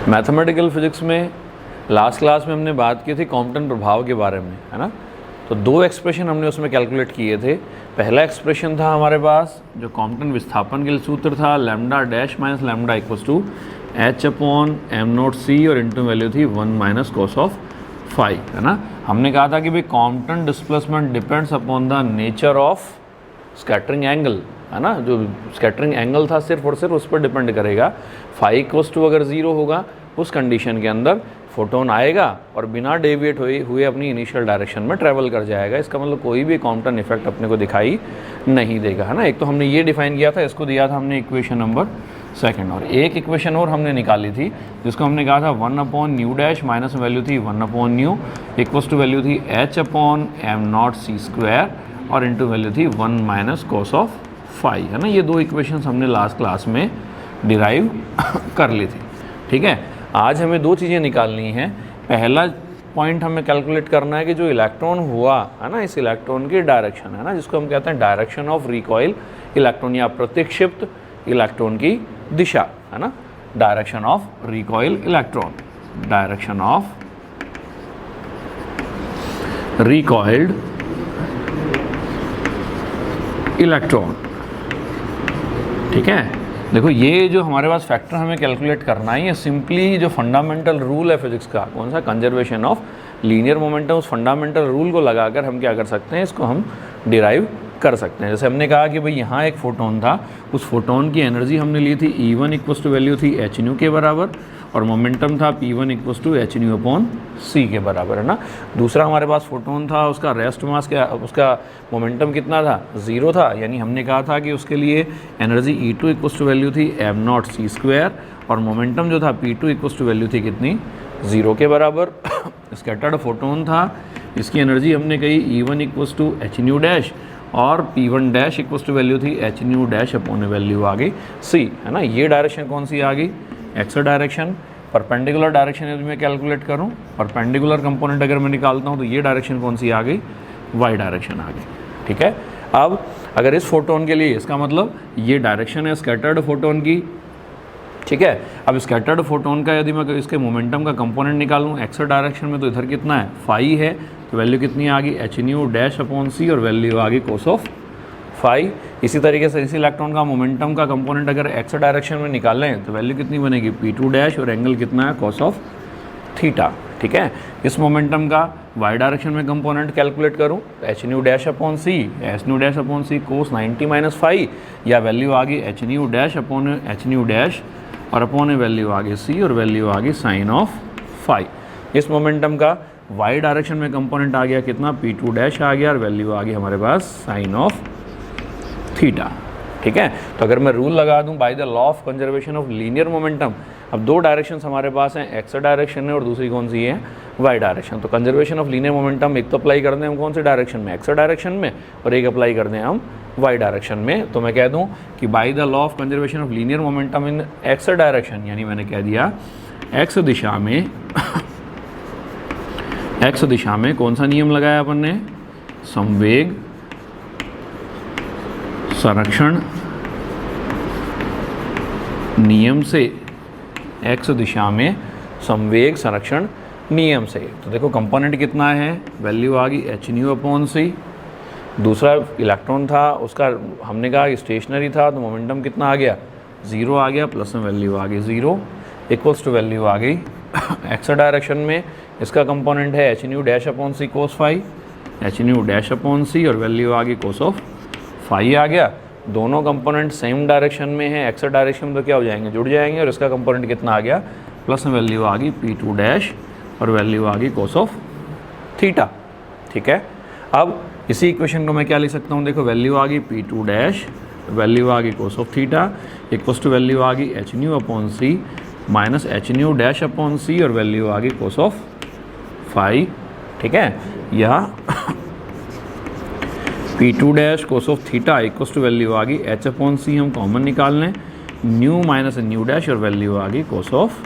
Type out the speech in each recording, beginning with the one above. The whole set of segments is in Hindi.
मैथमेटिकल फिजिक्स में लास्ट क्लास में हमने बात की थी कॉम्पटन प्रभाव के बारे में, है ना। तो दो एक्सप्रेशन हमने उसमें कैलकुलेट किए थे। पहला एक्सप्रेशन था हमारे पास जो कॉम्पटन विस्थापन के लिए सूत्र था, lambda dash minus lambda equals to H upon M naught C, और इंटू वैल्यू थी 1 माइनस कॉस ऑफ फाई, है ना। हमने कहा था कि भाई Compton displacement depends upon the nature of scattering angle, है ना। जो स्कैटरिंग एंगल था सिर्फ और सिर्फ उस पर डिपेंड करेगा। फाई इक्वल्स टू अगर 0 होगा उस कंडीशन के अंदर फोटोन आएगा और बिना डेविएट हुए अपनी इनिशियल डायरेक्शन में ट्रैवल कर जाएगा। इसका मतलब कोई भी कॉम्पटन इफेक्ट अपने को दिखाई नहीं देगा, है ना। एक तो हमने ये डिफाइन किया था, इसको दिया था हमने इक्वेशन नंबर 2, और एक इक्वेशन और हमने निकाली थी जिसको हमने कहा था 1 upon nu dash minus value थी 1 upon nu equals to value थी एच अपॉन एम नॉट सी स्क्वायर, और इंटू वैल्यू थी 1 माइनस कॉस ऑफ फाई, है ना। ये दो इक्वेशंस हमने लास्ट क्लास में डिराइव कर ली थी, ठीक है। आज हमें दो चीज़ें निकालनी हैं। पहला पॉइंट हमें कैलकुलेट करना है कि जो इलेक्ट्रॉन हुआ, है ना, इस इलेक्ट्रॉन की डायरेक्शन, है ना, जिसको हम कहते हैं डायरेक्शन ऑफ रिकॉइल इलेक्ट्रॉन या प्रतिक्षिप्त इलेक्ट्रॉन की दिशा, है ना। Direction of recoil electron, direction of recoiled electron, ठीक है। देखो ये जो हमारे पास फैक्टर हमें कैलकुलेट करना है, ये सिंपली जो फंडामेंटल रूल है फिजिक्स का, कौन सा, कंजर्वेशन ऑफ लीनियर मोमेंटम, उस फंडामेंटल रूल को लगाकर हम क्या कर सकते हैं, इसको हम डिराइव कर सकते हैं। जैसे हमने कहा कि भाई यहाँ एक फोटोन था, उस फोटोन की एनर्जी हमने ली थी E1 इक्वल्स टू वैल्यू थी एच न्यू के बराबर, और मोमेंटम था P1 equals to H nu upon C के बराबर, है ना। दूसरा हमारे पास फोटोन था, उसका रेस्ट मास क्या, उसका मोमेंटम कितना था, 0 था, यानी हमने कहा था कि उसके लिए energy E2 equals to value थी एम नॉट सी स्क्वायर, और मोमेंटम जो था P2 इक्वल्स टू वैल्यू थी कितनी, 0 के बराबर। स्कैटर्ड फोटोन था, इसकी एनर्जी हमने कही E1 equals to H nu dash, और P1 dash equals to value थी H nu dash upon value आ गई सी, है ना। ये डायरेक्शन कौन सी आ गई, एक्स डायरेक्शन। परपेंडिकुलर डायरेक्शन यदि मैं कैलकुलेट करूं, परपेंडिकुलर कंपोनेंट अगर मैं निकालता हूं तो ये डायरेक्शन कौन सी आ गई, वाई डायरेक्शन आ गई, ठीक है। अब अगर इस फोटोन के लिए, इसका मतलब ये डायरेक्शन है स्कैटर्ड फोटोन की, ठीक है। अब स्कैटर्ड फोटोन का यदि मैं इसके मोमेंटम का कंपोनेंट निकालूं एक्स डायरेक्शन में, तो इधर कितना है, फाई है, तो वैल्यू कितनी आ गई, H nu dash upon C, और वैल्यू आ गई कोस ऑफ फाई। इसी तरीके से इस इलेक्ट्रॉन का मोमेंटम का कंपोनेंट अगर एक्स डायरेक्शन में निकालें तो वैल्यू कितनी बनेगी, P2 डैश, और एंगल कितना है, कॉस ऑफ थीटा, ठीक है। इस मोमेंटम का वाई डायरेक्शन में कंपोनेंट कैलकुलेट करूं तो एच न्यू डैश अपॉन सी, H nu dash upon C कोस 90 माइनस फाई, या वैल्यू आ गई H nu dash upon h nu dash, और अपॉन वैल्यू आ गई सी, और वैल्यू आ गई साइन ऑफ फाई। इस मोमेंटम का वाई डायरेक्शन में कंपोनेंट आ गया कितना, P2 डैश आ गया, और वैल्यू आ गई हमारे पास साइन ऑफ थीटा, ठीक है। तो अगर मैं रूल लगा दूं by the law of conservation of linear momentum, अब दो डायरेक्शंस हमारे पास हैं, एक्स डायरेक्शन है और दूसरी कौन सी है, वाई डायरेक्शन। तो कंजर्वेशन ऑफ लीनियर मोमेंटम एक तो अप्लाई कर दें हम कौन से डायरेक्शन में, एक्स डायरेक्शन में, और एक अप्लाई कर दें हम वाई डायरेक्शन में। तो मैं कह दूं कि by the law of conservation of linear momentum in x direction, यानी मैंने कह दिया एक्स दिशा में एक्स दिशा में कौन सा नियम लगाया अपन ने, संवेग संरक्षण नियम से, एक्स दिशा में संवेग संरक्षण नियम से। तो देखो कंपोनेंट कितना है, वैल्यू आ गई एच न्यू अपॉन सी। दूसरा इलेक्ट्रॉन था, उसका हमने कहा स्टेशनरी था, तो मोमेंटम कितना आ गया, 0 आ गया, प्लस में वैल्यू आ गई 0 इक्वल्स टू वैल्यू आ गई एक्स डायरेक्शन में, इसका कंपोनेंट है H nu dash upon C cos phi, H nu dash upon C, और वैल्यू आ गई कोस ऑफ फाई आ गया। दोनों कंपोनेंट सेम डायरेक्शन में है, एक्स डायरेक्शन में, तो क्या हो जाएंगे, जुड़ जाएंगे, और इसका कंपोनेंट कितना आ गया, प्लस में वैल्यू आ गई P2 डैश, और वैल्यू आ गई कोस ऑफ थीटा, ठीक है। अब इसी इक्वेशन को मैं क्या लिख सकता हूँ, देखो वैल्यू आ गई P2 डैश, वैल्यू आ गई cos of theta equals to value आ गई H nu upon C minus H nu dash upon C, और वैल्यू आ गई कोस ऑफ फाई, ठीक है। या P2 dash cos of theta equals to value आ गई एच अपॉन सी, हम कॉमन निकाल लें, न्यू माइनस न्यू डैश, और वैल्यू आ गई cos of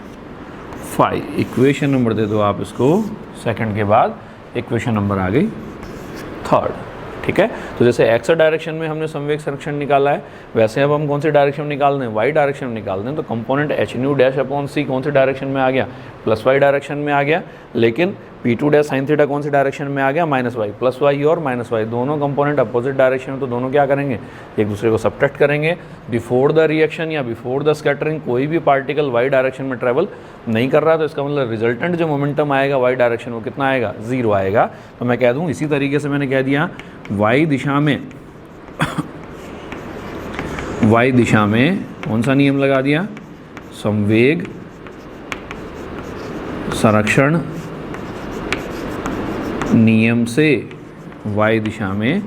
phi. Equation number दे दो आप इसको, सेकंड के बाद इक्वेशन नंबर आ गई 3, ठीक है। तो जैसे एक्स डायरेक्शन में हमने संवेग संरक्षण निकाला है, वैसे अब हम कौन सी डायरेक्शन में निकाल दें, वाई डायरेक्शन में निकाल दें। तो component H nu dash upon C कौन सी डायरेक्शन में आ गया, प्लस वाई डायरेक्शन में आ गया। लेकिन p two dash sine theta कौन सी डायरेक्शन में आ गया, माइनस वाई। प्लस वाई और माइनस वाई दोनों कंपोनेंट अपोजिट डायरेक्शन में, तो दोनों क्या करेंगे, एक दूसरे को सबट्रैक्ट करेंगे। बिफोर द रिएक्शन या बिफोर द स्कैटरिंग कोई भी पार्टिकल वाई डायरेक्शन में ट्रैवल नहीं कर रहा, तो इसका मतलब रिजल्टेंट जो मोमेंटम आएगा वाई डायरेक्शन वो कितना आएगा, 0 आएगा। तो मैं कह दूँ इसी तरीके से मैंने कह दिया वाई दिशा में वाई दिशा में कौन सा नियम लगा दिया, संवेग संरक्षण नियम से। वाई दिशा में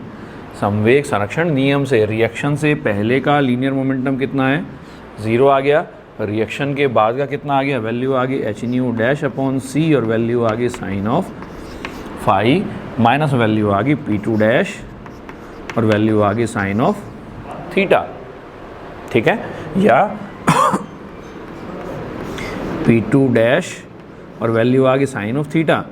संवेग संरक्षण नियम से रिएक्शन से पहले का लीनियर मोमेंटम कितना है, 0 आ गया। रिएक्शन के बाद का कितना आ गया, वैल्यू आ गई H nu dash upon C और वैल्यू आ गई sine of phi minus value आ गई पी टू डैश और वैल्यू आ गई साइन ऑफ थीटा। ठीक है, या पी टू डैश और वैल्यू आ गई sine of theta,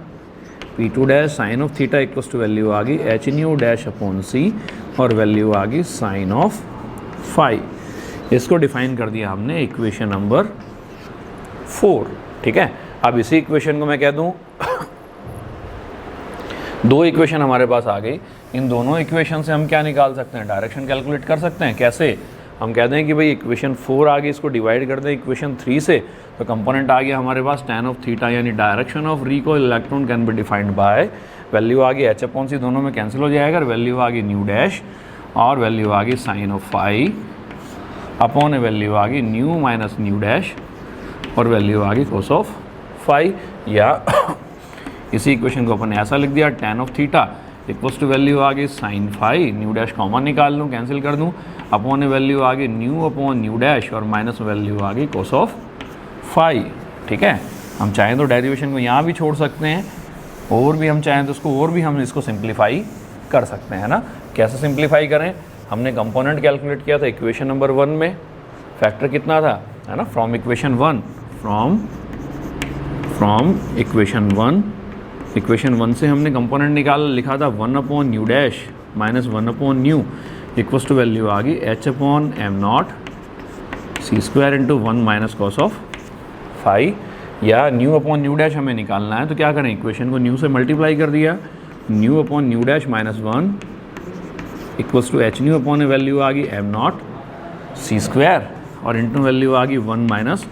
P two dash sine of theta equals to value आ गई H nu dash upon C और वैल्यू आ गई साइन ऑफ फाई। इसको डिफाइन कर दिया हमने इक्वेशन नंबर 4। ठीक है, अब इसी इक्वेशन को मैं कह दूं दो इक्वेशन हमारे पास आ गई। इन दोनों इक्वेशन से हम क्या निकाल सकते हैं, डायरेक्शन कैलकुलेट कर सकते हैं। कैसे, हम कहते हैं कि भाई इक्वेशन 4 आ गई, इसको डिवाइड कर दें इक्वेशन 3 से, तो कंपोनेंट आ गया हमारे पास tan ऑफ थीटा, यानी direction of recoil electron can be defined by, value आ गई एच अपॉन सी, दोनों में कैंसिल हो जाएगा, वैल्यू आ गई न्यू डैश और वैल्यू आ गई sine of phi upon value आ गई न्यू माइनस न्यू डैश और वैल्यू आ गई कोस ऑफ फाई। या इसी इक्वेशन को अपन ने ऐसा लिख दिया, tan of theta equals to value आ गई sine phi, nu dash common निकाल लूँ, कैंसिल कर दूँ, अपॉन वैल्यू आ गई न्यू अपॉन न्यू डैश और माइनस वैल्यू आ गई कोस ऑफ फाई। ठीक है, हम चाहें तो डेरिवेशन को यहाँ भी छोड़ सकते हैं, और भी हम चाहें तो उसको और भी हम इसको सिंप्लीफाई कर सकते हैं ना। कैसे सिंप्लीफाई करें, हमने कंपोनेंट कैलकुलेट किया था इक्वेशन नंबर 1 में, फैक्टर कितना था, है ना, फ्रॉम इक्वेशन 1, फ्रॉम इक्वेशन 1 से हमने कंपोनेंट निकाला, लिखा था 1 upon nu dash minus 1 upon nu equals to value आ गई H upon M naught C square into 1 minus cos of phi. या न्यू अपॉन न्यू डैश हमें निकालना है, तो क्या करें, इक्वेशन को न्यू से मल्टीप्लाई कर दिया, nu upon nu dash minus 1 equals to H nu upon value आ गई एम नॉट सी स्क्वायर और इंटू वैल्यू आ गई 1 माइनस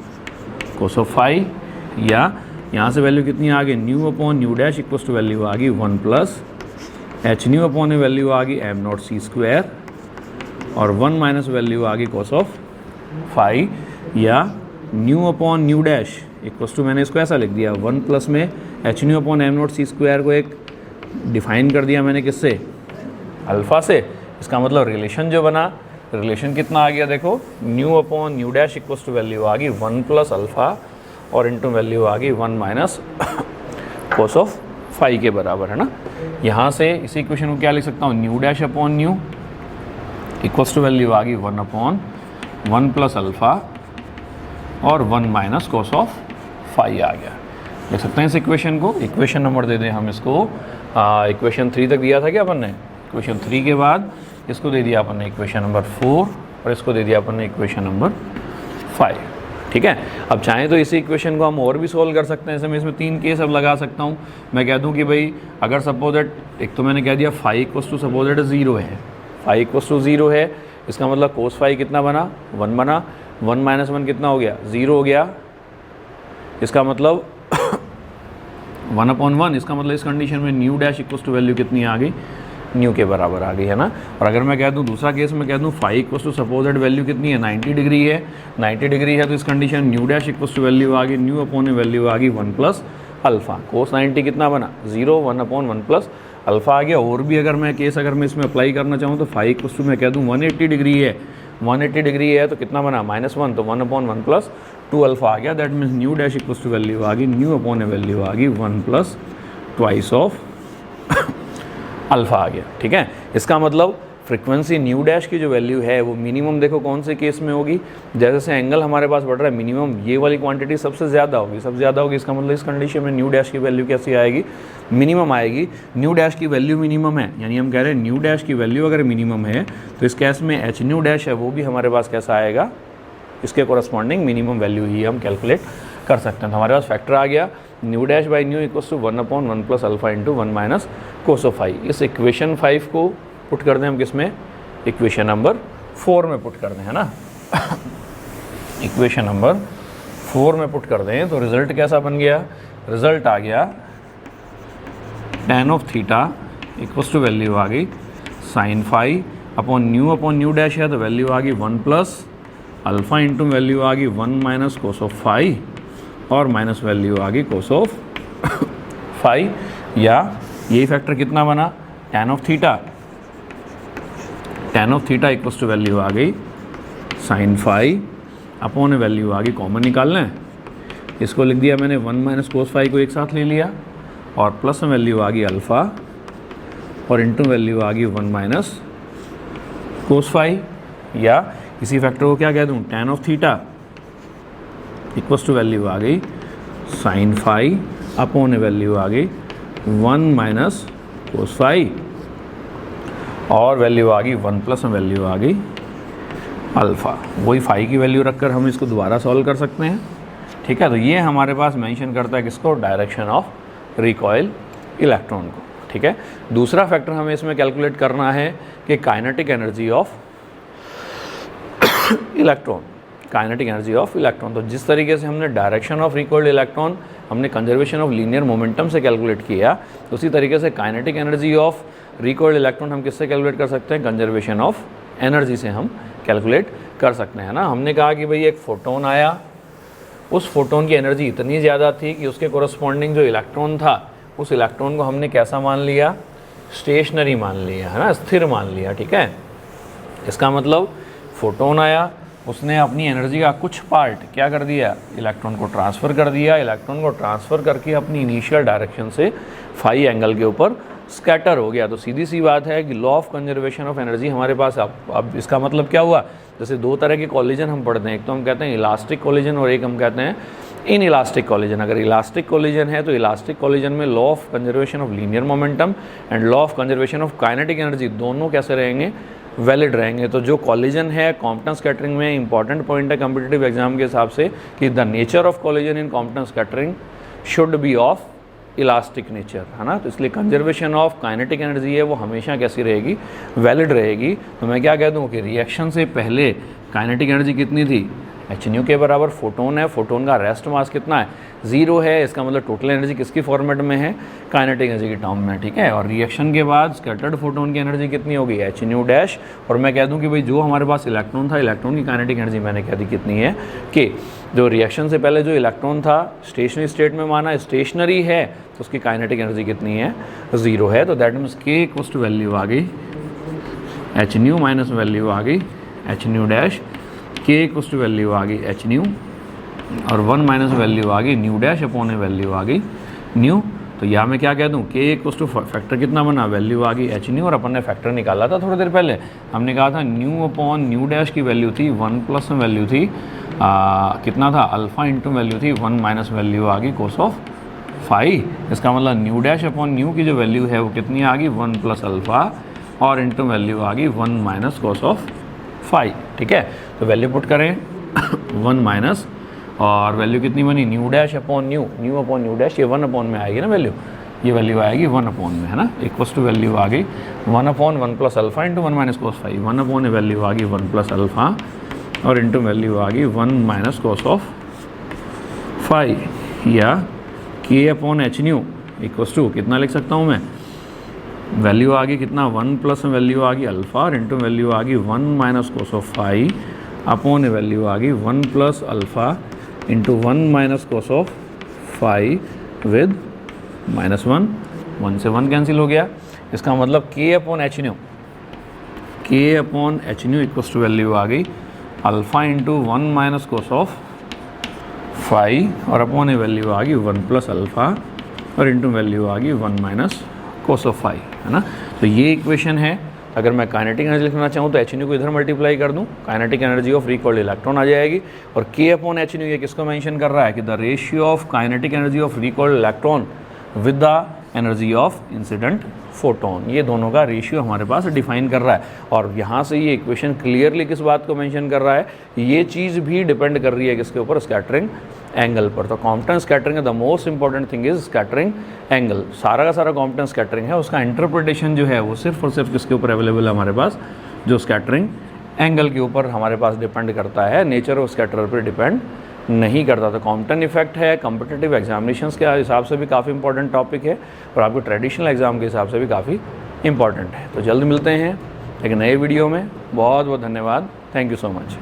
कोस ऑफ फाई। या यहाँ से वैल्यू कितनी आ गई, nu upon nu dash equals to value आ गई 1 plus h nu upon value आ गई एम नॉट सी स्क्वायर और 1 माइनस वैल्यू आ गई कोस ऑफ फाई। या nu upon nu dash equals to, मैंने इसको ऐसा लिख दिया, 1 प्लस में h nu upon M naught सी स्क्वायर को एक डिफाइन कर दिया मैंने किससे, अल्फ़ा से। इसका मतलब रिलेशन जो बना, रिलेशन कितना आ गया, देखो, nu upon nu dash equals to value आ गई 1 प्लस अल्फ़ा और इंटू वैल्यू आ गई 1 माइनस कोस ऑफ फाई के बराबर, है ना। यहाँ से इसी इक्वेशन को क्या लिख सकता हूँ, nu dash upon nu equals to value आ गई 1 अपॉन 1 प्लस अल्फ़ा और 1 माइनस कोस ऑफ फाई आ गया। लिख सकते हैं इस इक्वेशन को, इक्वेशन नंबर दे दें हम इसको, इक्वेशन 3 तक दिया था क्या अपन ने, इक्वेशन 3 के बाद इसको दे दिया अपन ने इक्वेशन नंबर 4 और इसको दे दिया अपन ने इक्वेशन नंबर 5। ठीक है, अब चाहें तो इसी इक्वेशन को हम और भी सोल्व कर सकते हैं। जैसे मैं इसमें 3 केस अब लगा सकता हूँ। मैं कह दूँ कि भाई अगर सपोज दैट, एक तो मैंने कह दिया phi equals to suppose that 0 है, फाई इक्वल्स टू 0 है, इसका मतलब कोस फाई कितना बना, 1 बना, 1 माइनस 1 कितना हो गया, 0 हो गया। इसका मतलब 1 अपॉन 1, इसका मतलब इस कंडीशन में nu dash equals to value कितनी आ गई, न्यू के बराबर आ गई, है ना। और अगर मैं कह दूं दूसरा केस में कह दूं phi equals to suppose that value कितनी है, 90 डिग्री है, 90 डिग्री है, तो इस condition nu dash equals to value आ गई न्यू अपॉन वैल्यू आ गई 1 प्लस अल्फ़ा। कोस 90 कितना बना, 0, 1 अपॉन 1 प्लस अल्फ़ा आ गया। और भी अगर मैं केस अगर मैं इसमें अप्लाई करना चाहूँ तो फाई इक्वल्स टू मैं कह दूँ 180 डिग्री है, 180 डिग्री है तो कितना बना, -1, तो 1 अपॉन 1 प्लस 2 अल्फ़ा आ गया। That means nu dash equals to value आ गई न्यू अपॉन वैल्यू आ गई 1 प्लस ट्वाइस ऑफ अल्फ़ा आ गया। ठीक है, इसका मतलब फ्रीक्वेंसी न्यू डैश की जो वैल्यू है वो मिनिमम देखो कौन से केस में होगी, जैसे जैसे एंगल हमारे पास बढ़ रहा है मिनिमम ये वाली क्वांटिटी सबसे ज़्यादा होगी, सबसे ज़्यादा होगी। इसका मतलब इस कंडीशन में न्यू डैश की वैल्यू कैसी आएगी, मिनिमम आएगी। न्यू डैश की वैल्यू मिनिमम है, यानी हम कह रहे हैं न्यू डैश की वैल्यू अगर मिनिमम है तो इस केस में एच न्यू डैश है वो भी हमारे पास कैसा आएगा, इसके कोरस्पॉन्डिंग मिनिमम वैल्यू ही हम कैलकुलेट कर सकते हैं। तो हमारे पास फैक्टर आ गया nu dash by nu equals to 1/1 plus alpha into 1 minus cos of phi. इस इक्वेशन 5 को पुट कर दें हम किस में, इक्वेशन नंबर 4 में पुट कर दें, है ना। इक्वेशन नंबर 4 में पुट कर दें तो रिजल्ट कैसा बन गया, रिजल्ट आ गया tan of theta equals to value आ गई sine phi upon nu dash है तो वैल्यू आ गई 1 प्लस अल्फ़ा इंटू वैल्यू आ गई 1 माइनस कोस ऑफ फाई और माइनस वैल्यू आ गई कोस ऑफ फाई, या यही फैक्टर कितना बना tan of theta equals to value आ गई साइन फाई अपॉन वैल्यू आ गई, कॉमन निकालना है, इसको लिख दिया मैंने 1 माइनस कोस फाई को एक साथ ले लिया और प्लस में वैल्यू आ गई अल्फ़ा और इंटू वैल्यू आ गई 1 माइनस कोस फाई, या इसी फैक्टर को क्या कह दूँ tan of theta equals to value आ गई साइन फाई अपॉन वैल्यू आ गई 1 माइनस कोस फाई और वैल्यू आ गई 1 प्लस में वैल्यू आ गई अल्फ़ा। वही फाई की वैल्यू रखकर हम इसको दोबारा सॉल्व कर सकते हैं, ठीक है। तो ये हमारे पास मेंशन करता है किसको, डायरेक्शन ऑफ रिकॉइल इलेक्ट्रॉन को, ठीक है। दूसरा फैक्टर हमें इसमें कैलकुलेट करना है कि kinetic energy of electron, kinetic energy of electron. तो जिस तरीके से हमने डायरेक्शन ऑफ रिकॉइल्ड इलेक्ट्रॉन हमने कंजर्वेशन ऑफ लीनियर मोमेंटम से कैलकुलेट किया, तो उसी तरीके से kinetic energy of recoiled electron हम किससे कैलकुलेट कर सकते हैं, कंजर्वेशन ऑफ एनर्जी से हम कैलकुलेट कर सकते हैं ना। हमने कहा कि भाई एक फोटोन आया, उस फोटोन की एनर्जी इतनी ज़्यादा थी कि उसके कोरस्पॉन्डिंग जो इलेक्ट्रॉन था उस इलेक्ट्रॉन को हमने कैसा मान लिया, स्टेशनरी मान लिया, है ना, स्थिर मान लिया, ठीक है। इसका मतलब फोटोन आया, उसने अपनी एनर्जी का कुछ पार्ट क्या कर दिया, इलेक्ट्रॉन को ट्रांसफ़र कर दिया, इलेक्ट्रॉन को ट्रांसफ़र करके अपनी इनिशियल डायरेक्शन से फाई एंगल के ऊपर स्कैटर हो गया। तो सीधी सी बात है कि law of conservation of energy हमारे पास अब इसका मतलब क्या हुआ, जैसे दो तरह के कॉलिजन हम पढ़ते हैं, एक तो हम कहते हैं इलास्टिक कॉलिजन और एक हम कहते हैं इन इलास्टिक कॉलिजन। अगर इलास्टिक कॉलिजन है तो इलास्टिक कॉलिजन में law of conservation of linear momentum and law of conservation of kinetic energy दोनों कैसे रहेंगे, वैलिड रहेंगे। तो जो कॉलिजन है कॉम्पटन स्कैटरिंग में इंपॉर्टेंट पॉइंट है कॉम्पिटिटिव एग्जाम के हिसाब से कि the nature of collision in Compton scattering should be of elastic nature, है ना। तो इसलिए कंजर्वेशन ऑफ काइनेटिक एनर्जी है वो हमेशा कैसी रहेगी, वैलिड रहेगी। तो मैं क्या कह दूँ कि रिएक्शन से पहले काइनेटिक एनर्जी कितनी थी, एच न्यू के बराबर फोटोन है, फोटोन का रेस्ट मास कितना है, 0 है। इसका मतलब टोटल एनर्जी किसकी फॉर्मेट में है, काइनेटिक एनर्जी की टर्म में, ठीक है। और रिएक्शन के बाद स्कैटर्ड फोटोन की एनर्जी कितनी होगी, एच न्यू डैश। और मैं कह दूं कि भाई जो हमारे पास इलेक्ट्रॉन था, इलेक्ट्रॉन की काइनेटिक एनर्जी मैंने कह दी कितनी है कि जो रिएक्शन से पहले जो इलेक्ट्रॉन था स्टेशनरी स्टेट में माना, स्टेशनरी है तो उसकी काइनेटिक एनर्जी कितनी है, 0 है। तो दैट मीन्स के इक्वल्स टू वैल्यू आ गई एच न्यू माइनस वैल्यू आ गई एच न्यू डैश, के इक्वल्स टू वैल्यू आ गई एच न्यू और 1 माइनस वैल्यू आ गई न्यू डैश अपॉन वैल्यू आ गई न्यू। तो यहाँ मैं क्या कह दूँ, के इक्वल्स टू फैक्टर कितना बना, वैल्यू आ गई एच न्यू और अपन ने फैक्टर निकाला था थोड़ी देर पहले, हमने कहा था न्यू अपॉन न्यू डैश की वैल्यू थी 1 प्लस में वैल्यू थी कितना था, अल्फ़ा इंटू वैल्यू थी 1 माइनस वैल्यू आ गई कोस ऑफ फाई। इसका मतलब न्यू डैश अपॉन न्यू की जो वैल्यू है वो कितनी आ गई, 1 प्लस अल्फ़ा और इंटू वैल्यू आ गई 1 माइनस कोस ऑफ फाई, ठीक है। तो वैल्यू पुट करें 1 माइनस और वैल्यू कितनी बनी, new dash upon new, new upon nu dash, ये 1 अपॉन में आएगी ना वैल्यू, ये वैल्यू आएगी 1 अपॉन में, है ना। इक्वल्स टू वैल्यू आ गई 1 upon 1 plus alpha into 1 minus cos phi, 1 upon value आ गई 1 प्लस अल्फ़ा और इंटू वैल्यू आ गई 1 माइनस कोस ऑफ फाई, या K upon h nu equals to कितना लिख सकता हूँ मैं, वैल्यू आ गई कितना, 1 प्लस में वैल्यू आ गई अल्फ़ा और इंटू वैल्यू आ गई 1 minus cos of phi upon value आ गई 1 plus alpha into 1 minus cos of phi with minus 1 से 1 कैंसिल हो गया। इसका मतलब K upon h nu, K upon h nu equals to value आ गई alpha into 1 minus cos of phi और अपॉन वैल्यू आ गई 1 प्लस अल्फ़ा और इंटू वैल्यू आ गई 1 माइनस कोस ऑफ फाई, है ना। तो ये इक्वेशन है अगर मैं काइनेटिक एनर्जी लिखना चाहूँ तो एच न्यू को इधर मल्टीप्लाई कर दूँ, kinetic energy of recoiled electron आ जाएगी। और के अपॉन एच न्यू ये किसको मेंशन कर रहा है कि the ratio of kinetic energy of recoiled electron with the energy of incident photon, ये दोनों का रेशियो हमारे पास डिफाइन कर रहा है। और यहाँ से ये इक्वेशन क्लियरली किस बात को मेंशन कर रहा है, ये चीज़ भी डिपेंड कर रही है किसके ऊपर, स्कैटरिंग एंगल पर। तो Compton scattering the most important thing is scattering angle. सारा का सारा कॉम्पटन स्कैटरिंग है, उसका इंटरप्रिटेशन जो है वो सिर्फ और सिर्फ किसके ऊपर अवेलेबल है हमारे पास, जो स्कैटरिंग एंगल के ऊपर हमारे पास डिपेंड करता है, नेचर ऑफ स्कैटरर पर डिपेंड नहीं करता। तो कॉम्पटन इफेक्ट है, कॉम्पिटिटिव एग्जामिनेशंस के हिसाब से भी काफ़ी इंपॉर्टेंट टॉपिक है और आपके ट्रेडिशनल एग्जाम के हिसाब से भी काफ़ी इंपॉर्टेंट है। तो जल्द मिलते हैं एक नए वीडियो में। बहुत बहुत धन्यवाद। Thank you so much.